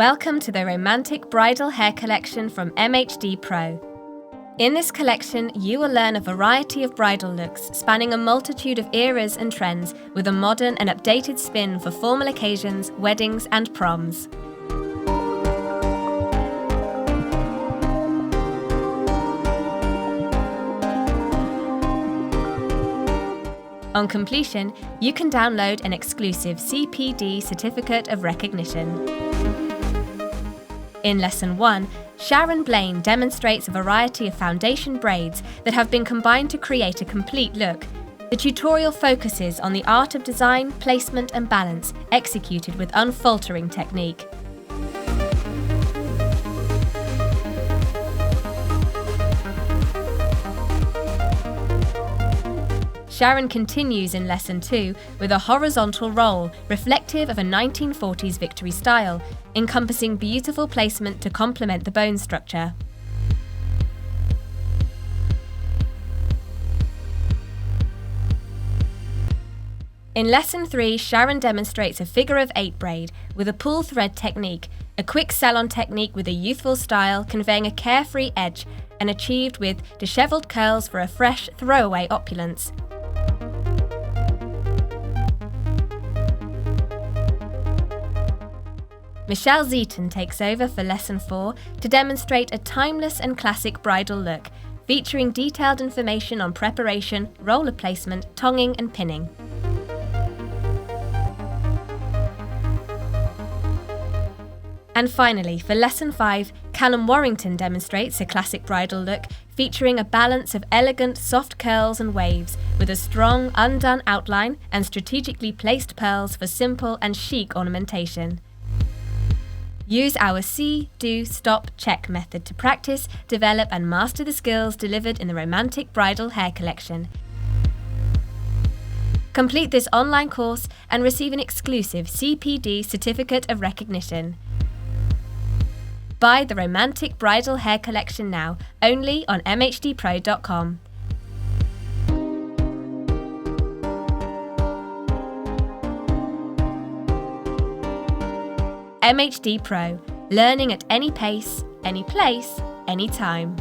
Welcome to the Romantic Bridal Hair Collection from MHDPro. In this collection, you will learn a variety of bridal looks spanning a multitude of eras and trends with a modern and updated spin for formal occasions, weddings and proms. On completion, you can download an exclusive CPD Certificate of Recognition. In Lesson 1, Sharon Blaine demonstrates a variety of foundation braids that have been combined to create a complete look. The tutorial focuses on the art of design, placement and balance, executed with unfaltering technique. Sharon continues in Lesson 2 with a horizontal roll reflective of a 1940s Victory style, encompassing beautiful placement to complement the bone structure. In Lesson 3, Sharon demonstrates a figure-of-8 braid with a pull thread technique, a quick sell-on technique with a youthful style conveying a carefree edge and achieved with dishevelled curls for a fresh, throwaway opulence. Michelle Zeaton takes over for Lesson 4 to demonstrate a timeless and classic bridal look, featuring detailed information on preparation, roller placement, tonging and pinning. And finally, for Lesson 5, Callum Warrington demonstrates a classic bridal look featuring a balance of elegant, soft curls and waves with a strong, undone outline and strategically placed pearls for simple and chic ornamentation. Use our see, do, stop, check method to practice, develop and master the skills delivered in the Romantic Bridal Hair Collection. Complete this online course and receive an exclusive CPD Certificate of Recognition. Buy the Romantic Bridal Hair Collection now, only on MHDPro.com. MHDPro, learning at any pace, any place, any time.